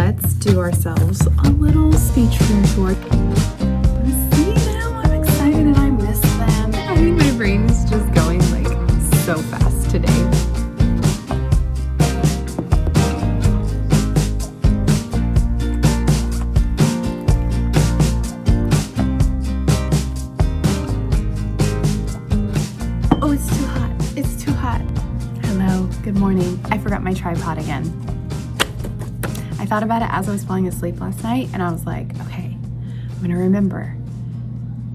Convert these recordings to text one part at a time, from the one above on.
let's do ourselves a little speech room tour. See them, I'm excited and I miss them. I think my brain is just going like so fast today. Oh, it's too hot. It's too hot. Hello, good morning. I forgot my tripod again. I thought about it as I was falling asleep last night and I was like, okay, I'm gonna remember.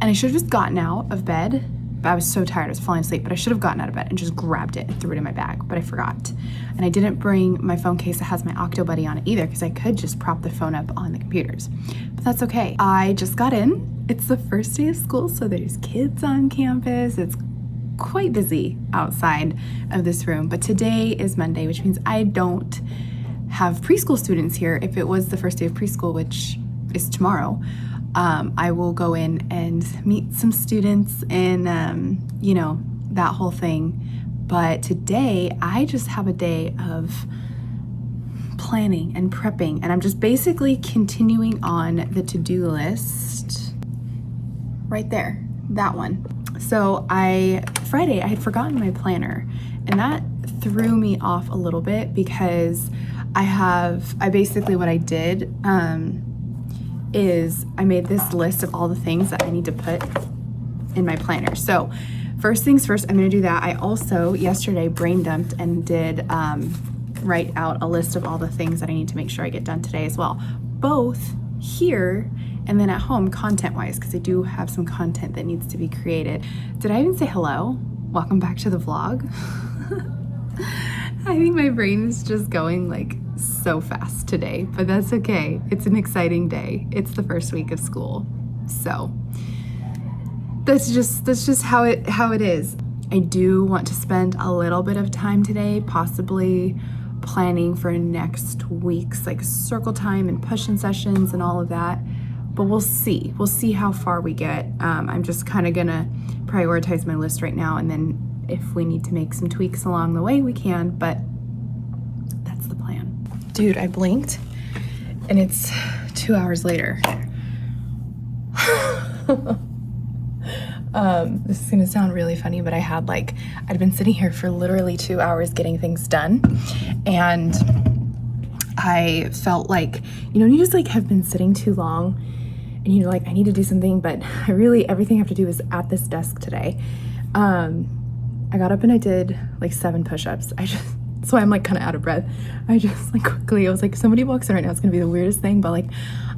And I should have just gotten out of bed, but I was so tired, I was falling asleep, but I should have gotten out of bed and just grabbed it and threw it in my bag, but I forgot. And I didn't bring my phone case that has my Octo Buddy on it either, because I could just prop the phone up on the computers, but that's okay. I just got in. It's the first day of school, so there's kids on campus. It's quite busy outside of this room, but today is Monday, which means I don't have preschool students here. If it was the first day of preschool, which is tomorrow, I will go in and meet some students and, you know, that whole thing. But today I just have a day of planning and prepping, and I'm just basically continuing on the to-do list right there, that one. So Friday I had forgotten my planner, and that threw me off a little bit because I basically what I did is I made this list of all the things that I need to put in my planner. So first things first, I'm gonna do that. I also yesterday brain dumped and did write out a list of all the things that I need to make sure I get done today as well, both here and then at home content-wise, because I do have some content that needs to be created. Did I even say hello? Welcome back to the vlog. I think my brain is just going like so fast today, but that's okay. It's an exciting day. It's the first week of school. So that's just how it is. I do want to spend a little bit of time today, possibly planning for next week's like circle time and push-in sessions and all of that, but we'll see. We'll see how far we get. I'm just kind of gonna prioritize my list right now, and then if we need to make some tweaks along the way, we can, but that's the plan. Dude, I blinked and it's 2 hours later. This is gonna sound really funny, but I'd been sitting here for literally 2 hours getting things done, and I felt like, you know, you just like have been sitting too long and you're like, I need to do something, but everything I have to do is at this desk today. I got up and I did like 7 push-ups. That's why I'm like kind of out of breath. I was like, somebody walks in right now, it's gonna be the weirdest thing, but like,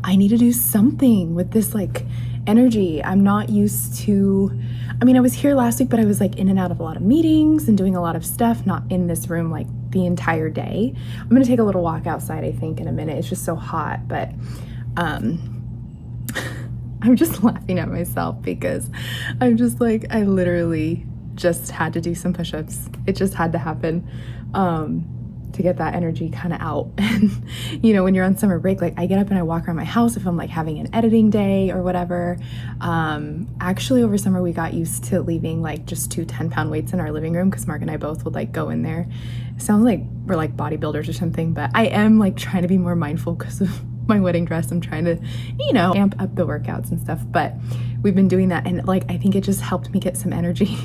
I need to do something with this like energy. I'm not used to, I was here last week, but I was like in and out of a lot of meetings and doing a lot of stuff, not in this room like the entire day. I'm gonna take a little walk outside, I think, in a minute. It's just so hot, but I'm just laughing at myself because I'm just like, I literally just had to do some push-ups. It just had to happen to get that energy kind of out. And you know, when you're on summer break, like I get up and I walk around my house if I'm like having an editing day or whatever. Actually over summer we got used to leaving like just 2 10-pound weights in our living room because Mark and I both would like go in there. It sounds like we're like bodybuilders or something, but I am like trying to be more mindful because of my wedding dress. I'm trying to, you know, amp up the workouts and stuff, but we've been doing that, and like I think it just helped me get some energy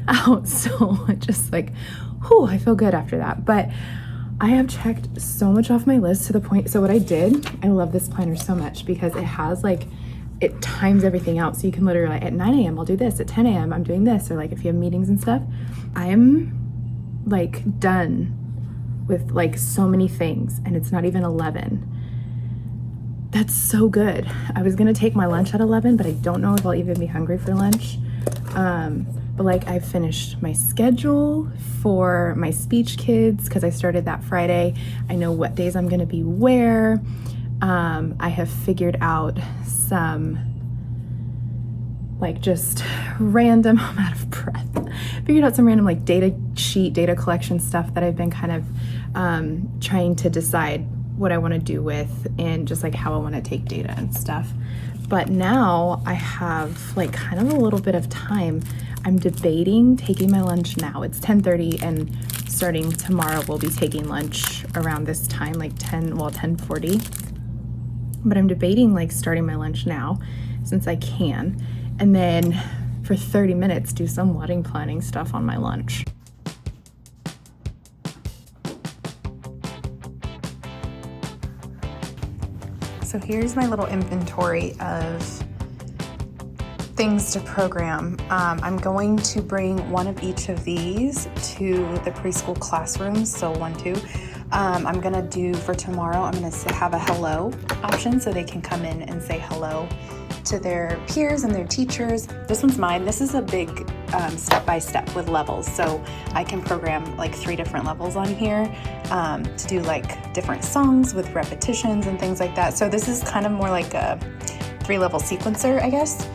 out. So it just like, whew, I feel good after that. But I have checked so much off my list to the point. So what I did, I love this planner so much because it has like, it times everything out. So you can literally like, at 9 a.m. I'll do this, at 10 a.m. I'm doing this, or like if you have meetings and stuff. I'm like done with like so many things and it's not even 11. That's so good. I was gonna take my lunch at 11, but I don't know if I'll even be hungry for lunch. But like I finished my schedule for my speech kids because I started that Friday. I know what days I'm gonna be where. I have figured out some like just random, I'm out of breath, figured out some random like data collection stuff that I've been kind of trying to decide what I want to do with and just like how I want to take data and stuff. But now I have like kind of a little bit of time. I'm debating taking my lunch now. It's 10:30 and starting tomorrow we'll be taking lunch around this time, like 10:40. But I'm debating like starting my lunch now since I can. And then for 30 minutes do some wedding planning stuff on my lunch. So here's my little inventory of things to program. I'm going to bring one of each of these to the preschool classrooms, so 1, 2. I'm gonna do for tomorrow, I'm gonna have a hello option so they can come in and say hello to their peers and their teachers. This one's mine. This is a big step-by-step with levels, so I can program like 3 different levels on here to do like different songs with repetitions and things like that. So this is kind of more like a 3-level sequencer, I guess.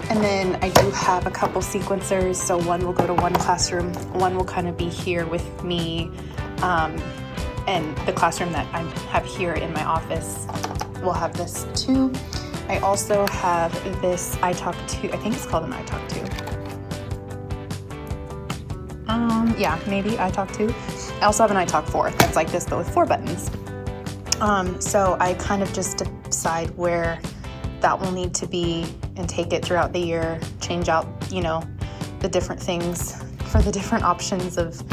And then I do have a couple sequencers, so one will go to one classroom, one will kind of be here with me, and the classroom that I have here in my office will have this too. I also have this iTalk2, I think it's called an iTalk2. Yeah, maybe iTalk2. I also have an iTalk4 that's like this but with 4 buttons. So I kind of just decide where that will need to be and take it throughout the year, change out, you know, the different things for the different options of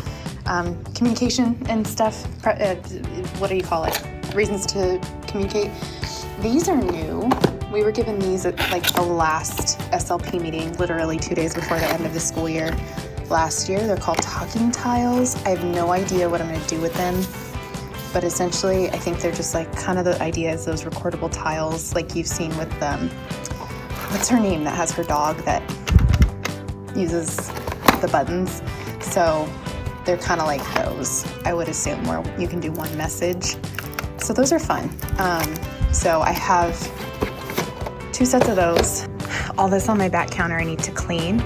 communication and stuff. What do you call it? Reasons to communicate. These are new. We were given these at like the last SLP meeting, literally 2 days before the end of the school year last year. They're called talking tiles. I have no idea what I'm going to do with them, but essentially I think they're just like kind of the idea is those recordable tiles like you've seen with what's her name that has her dog that uses the buttons. So they're kind of like those, I would assume, where you can do one message. So those are fun. So I have 2 sets of those. All this on my back counter I need to clean.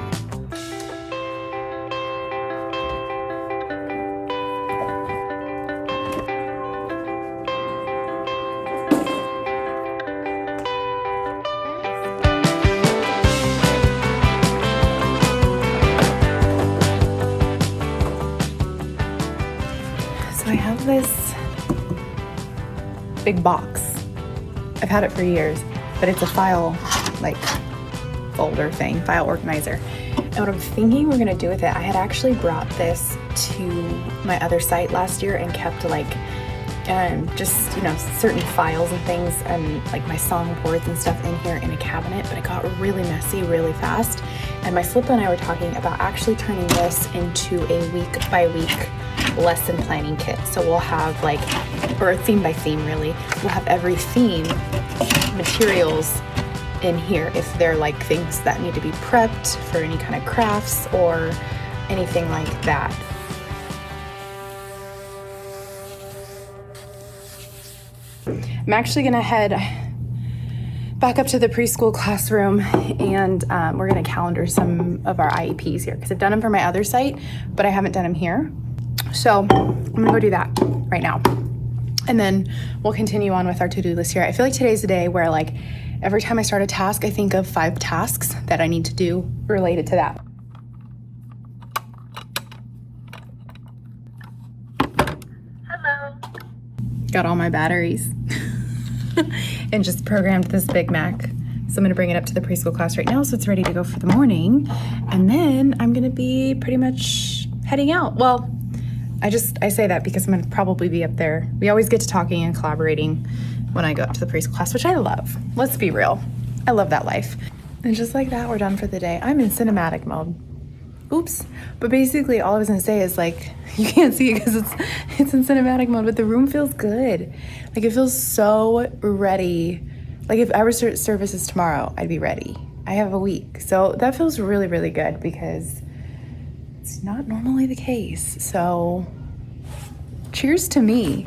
I have this big box. I've had it for years, but it's a file like folder thing, file organizer. And what I'm thinking we're gonna do with it, I had actually brought this to my other site last year and kept like just, you know, certain files and things and like my song boards and stuff in here in a cabinet, but it got really messy really fast. And my Slip and I were talking about actually turning this into a week by week lesson planning kit. So we'll have like, or a theme by theme really, we'll have every theme materials in here if they're like things that need to be prepped for any kind of crafts or anything like that. I'm actually gonna head back up to the preschool classroom and we're gonna calendar some of our IEPs here because I've done them for my other site, but I haven't done them here. So I'm gonna go do that right now. And then we'll continue on with our to-do list here. I feel like today's the day where like every time I start a task, I think of 5 tasks that I need to do related to that. Hello. Got all my batteries and just programmed this Big Mac. So I'm gonna bring it up to the preschool class right now so it's ready to go for the morning. And then I'm gonna be pretty much heading out. Well, I say that because I'm gonna probably be up there. We always get to talking and collaborating when I go up to the preschool class, which I love. Let's be real. I love that life. And just like that, we're done for the day. I'm in cinematic mode. Oops. But basically all I was gonna say is like, you can't see it because it's in cinematic mode, but the room feels good. Like it feels so ready. Like if I were to services tomorrow, I'd be ready. I have a week. So that feels really, really good because it's not normally the case. So cheers to me.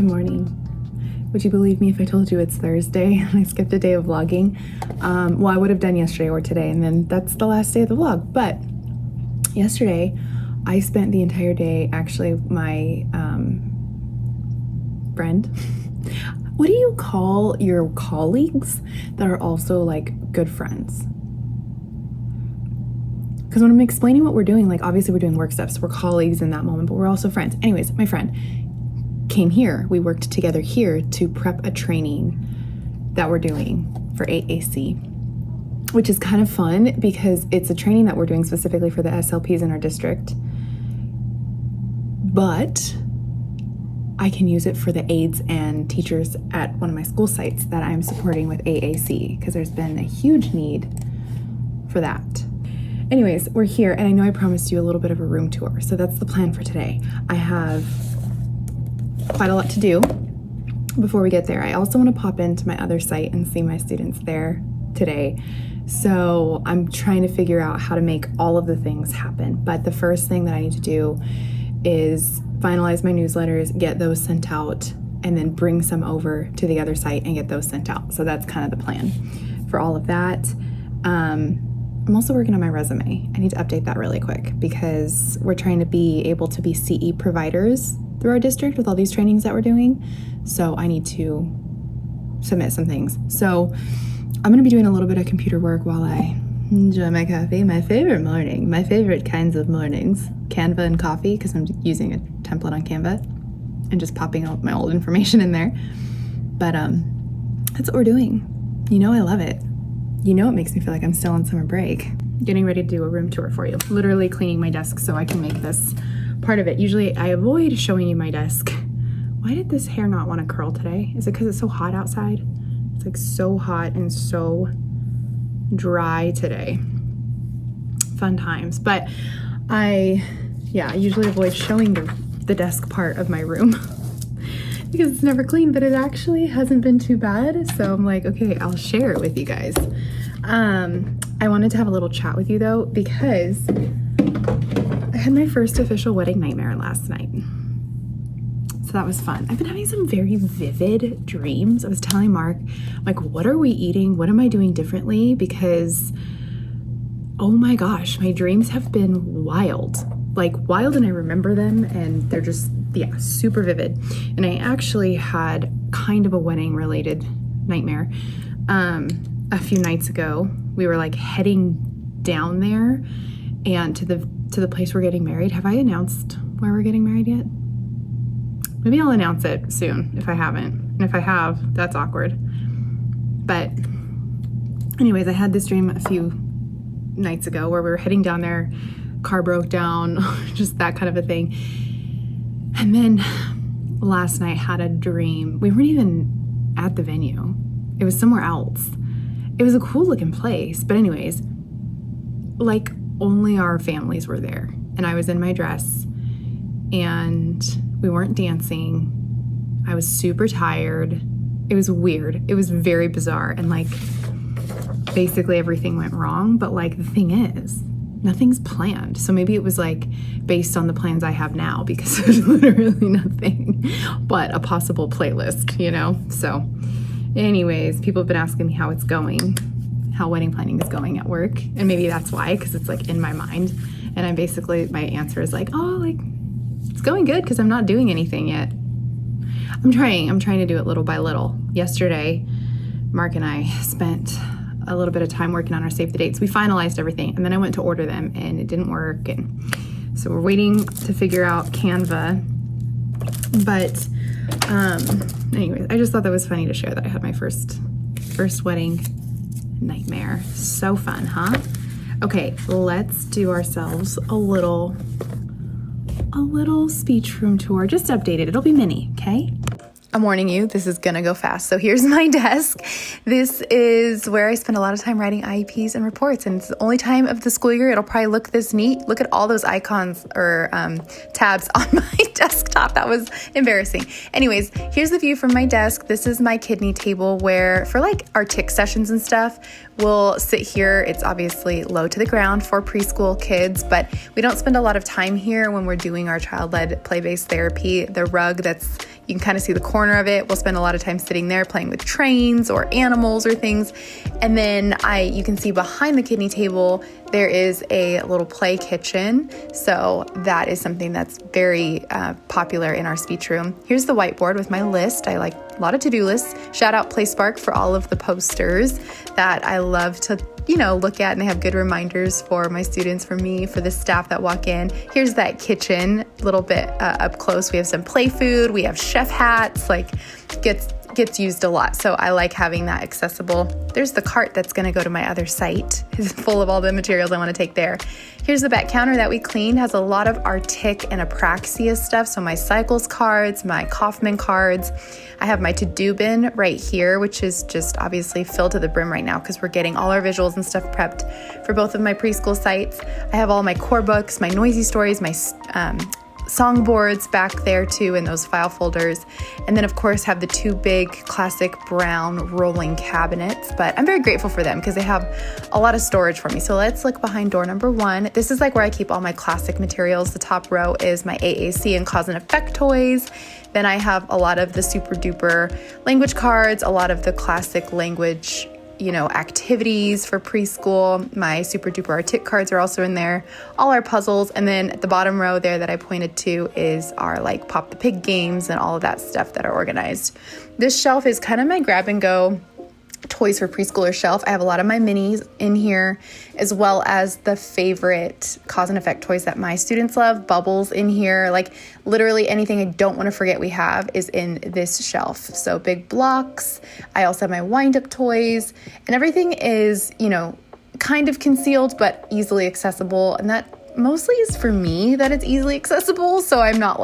Good morning. Would you believe me if I told you it's Thursday and I skipped a day of vlogging? Well, I would have done yesterday or today, and then that's the last day of the vlog. But yesterday, I spent the entire day, actually, my friend. What do you call your colleagues that are also like good friends? Because when I'm explaining what we're doing, like obviously we're doing work stuff, so we're colleagues in that moment, but we're also friends. Anyways, my friend came here. We worked together here to prep a training that we're doing for AAC, which is kind of fun because it's a training that we're doing specifically for the SLPs in our district. But I can use it for the aides and teachers at one of my school sites that I'm supporting with AAC because there's been a huge need for that. Anyways, we're here, and I know I promised you a little bit of a room tour, so that's the plan for today. I have quite a lot to do before we get there. I also want to pop into my other site and see my students there today. So I'm trying to figure out how to make all of the things happen. But the first thing that I need to do is finalize my newsletters, get those sent out, and then bring some over to the other site and get those sent out. So that's kind of the plan for all of that. I'm also working on my resume. I need to update that really quick because we're trying to be able to be CE providers through our district with all these trainings that we're doing. So I need to submit some things. So I'm gonna be doing a little bit of computer work while I enjoy my coffee. My favorite morning, my favorite kinds of mornings, Canva and coffee, because I'm using a template on Canva and just popping out my old information in there. But that's what we're doing. You know I love it. You know it makes me feel like I'm still on summer break. Getting ready to do a room tour for you. Literally cleaning my desk so I can make this part of it. Usually I avoid showing you my desk. Why did this hair not want to curl today? Is it because it's so hot outside? It's like so hot and so dry today. Fun times. But I usually avoid showing the desk part of my room because it's never clean, but it actually hasn't been too bad. So I'm like, okay, I'll share it with you guys. I wanted to have a little chat with you though, because I had my first official wedding nightmare last night. So that was fun. I've been having some very vivid dreams. I was telling Mark, like, what are we eating? What am I doing differently? Because, oh my gosh, my dreams have been wild. Like wild, and I remember them, and they're just, super vivid. And I actually had kind of a wedding related nightmare. A few nights ago, we were like heading down there and to the place we're getting married. Have I announced where we're getting married yet? Maybe I'll announce it soon if I haven't. And if I have, that's awkward. But anyways, I had this dream a few nights ago where we were heading down there, car broke down, just that kind of a thing. And then last night had a dream. We weren't even at the venue. It was somewhere else. It was a cool looking place. But anyways, like only our families were there. And I was in my dress and we weren't dancing. I was super tired. It was weird. It was very bizarre. And like basically everything went wrong. But like the thing is, nothing's planned. So maybe it was like based on the plans I have now because there's literally nothing but a possible playlist, you know? So anyways, people have been asking me how it's going, how wedding planning is going at work. And maybe that's why, because it's like in my mind. And I'm basically, my answer is like, oh, like it's going good because I'm not doing anything yet. I'm trying to do it little by little. Yesterday, Mark and I spent a little bit of time working on our save the dates. We finalized everything, and then I went to order them and it didn't work. And so we're waiting to figure out Canva. But anyways, I just thought that was funny to share that I had my first wedding nightmare. So fun, huh? Okay, let's do ourselves a little speech room tour. Just updated. It'll be mini, okay? I'm warning you, this is gonna go fast. So here's my desk. This is where I spend a lot of time writing IEPs and reports, and it's the only time of the school year it'll probably look this neat. Look at all those icons or tabs on my desktop. That was embarrassing. Anyways, here's the view from my desk. This is my kidney table where for like our tick sessions and stuff, we'll sit here. It's obviously low to the ground for preschool kids, but we don't spend a lot of time here when we're doing our child-led play-based therapy. The rug that's You can kind of see the corner of it. We'll spend a lot of time sitting there playing with trains or animals or things. And then you can see behind the kidney table, there is a little play kitchen. So that is something that's very popular in our speech room. Here's the whiteboard with my list. I like a lot of to-do lists. Shout out PlaySpark for all of the posters that I love to look at, and they have good reminders for my students, for me, for the staff that walk in. Here's that kitchen, a little bit up close. We have some play food. We have chef hats, gets used a lot. So I like having that accessible. There's the cart that's going to go to my other site. It's full of all the materials I want to take there. Here's the back counter that we cleaned. Has a lot of our tick and apraxia stuff. So my cycles cards, my Kaufman cards. I have my to-do bin right here, which is just obviously filled to the brim right now because we're getting all our visuals and stuff prepped for both of my preschool sites. I have all my core books, my noisy stories, my songboards back there too in those file folders. And then of course have the two big classic brown rolling cabinets, but I'm very grateful for them because they have a lot of storage for me. So let's look behind door number 1. This is like where I keep all my classic materials. The top row is my AAC and cause and effect toys. Then I have a lot of the super duper language cards, a lot of the classic language activities for preschool. My super duper artic cards are also in there, all our puzzles. And then at the bottom row there that I pointed to is our Pop the Pig games and all of that stuff that are organized. This shelf is kind of my grab and go toys for preschooler shelf. I have a lot of my minis in here, as well as the favorite cause and effect toys that my students love. Bubbles in here, literally anything I don't want to forget we have is in this shelf. So big blocks. I also have my wind up toys, and everything is, kind of concealed, but easily accessible. And that mostly is for me that it's easily accessible. So I'm not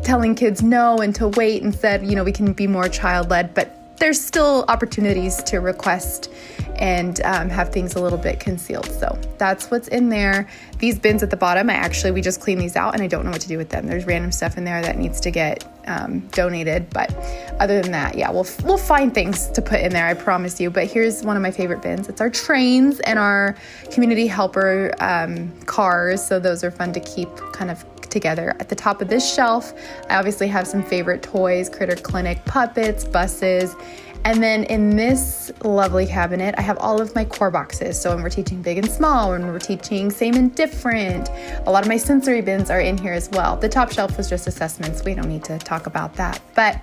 telling kids no and to wait. Instead, we can be more child-led, but there's still opportunities to request and have things a little bit concealed. So that's what's in there. These bins at the bottom, we just cleaned these out and I don't know what to do with them. There's random stuff in there that needs to get donated. But other than that, we'll find things to put in there, I promise you. But here's one of my favorite bins. It's our trains and our community helper cars. So those are fun to keep kind of together. At the top of this shelf, I obviously have some favorite toys, Critter Clinic, puppets, buses. And then in this lovely cabinet, I have all of my core boxes. So when we're teaching big and small, when we're teaching same and different, a lot of my sensory bins are in here as well. The top shelf was just assessments. We don't need to talk about that. But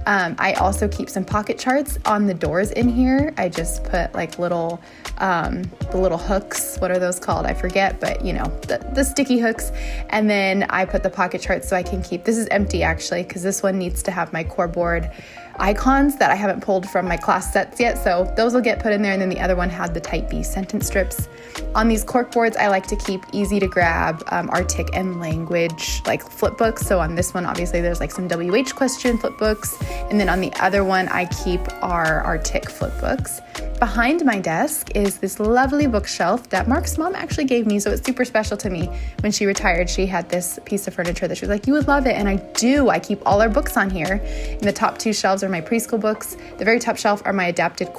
I also keep some pocket charts on the doors in here. I just put the little hooks. What are those called? I forget, but the sticky hooks. And then I put the pocket charts so I can keep, this is empty actually, because this one needs to have my core board icons that I haven't pulled from my class sets yet. So those will get put in there. And then the other one had the type B sentence strips. On these cork boards, I like to keep easy to grab artic and language flip books. So on this one, obviously there's some WH question flip books. And then on the other one, I keep our artic flip books. Behind my desk is this lovely bookshelf that Mark's mom actually gave me. So it's super special to me. When she retired, she had this piece of furniture that she was like, you would love it. And I do. I keep all our books on here. In the top 2 shelves are my preschool books. The very top shelf are my adapted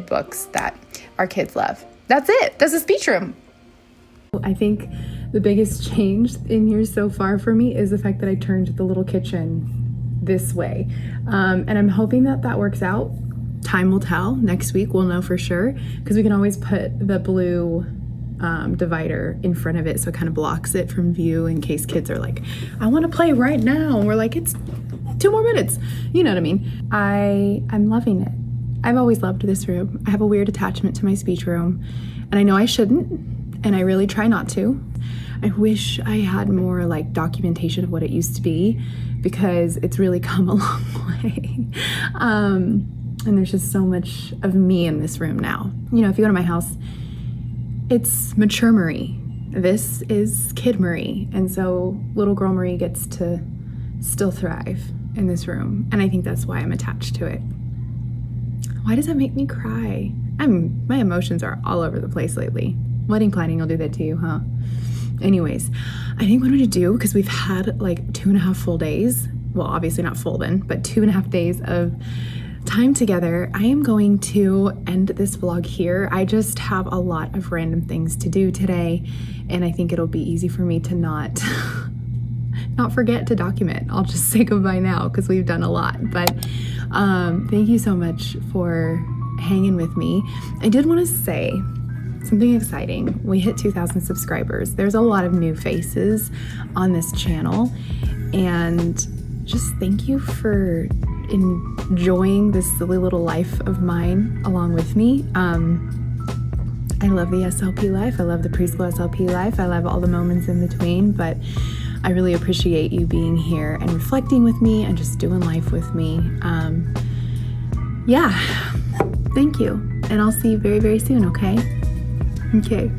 books that our kids love. That's it. That's a speech room. I think the biggest change in here so far for me is the fact that I turned the little kitchen this way. And I'm hoping that works out. Time will tell. Next week we'll know for sure, because we can always put the blue divider in front of it so it kind of blocks it from view in case kids are like, I want to play right now. And we're like, it's 2 more minutes. You know what I mean? I'm loving it. I've always loved this room. I have a weird attachment to my speech room, and I know I shouldn't, and I really try not to. I wish I had more documentation of what it used to be, because it's really come a long way. And there's just so much of me in this room now. If you go to my house, it's mature Marie. This is kid Marie. And so little girl Marie gets to still thrive in this room. And I think that's why I'm attached to it. Why does that make me cry? My emotions are all over the place lately. Wedding planning will do that to you, huh? Anyways, I think what I'm gonna do, because we've had 2.5 full days, well, obviously not full then, but 2.5 days of time together, I am going to end this vlog here. I just have a lot of random things to do today, and I think it'll be easy for me to not not forget to document. I'll just say goodbye now because we've done a lot. But thank you so much for hanging with me. I did want to say something exciting. We hit 2,000 subscribers. There's a lot of new faces on this channel, and just thank you for enjoying this silly little life of mine along with me. I love the SLP life. I love the preschool SLP life. I love all the moments in between, but I really appreciate you being here and reflecting with me and just doing life with me. Yeah, thank you. And I'll see you very, very soon, okay? Okay.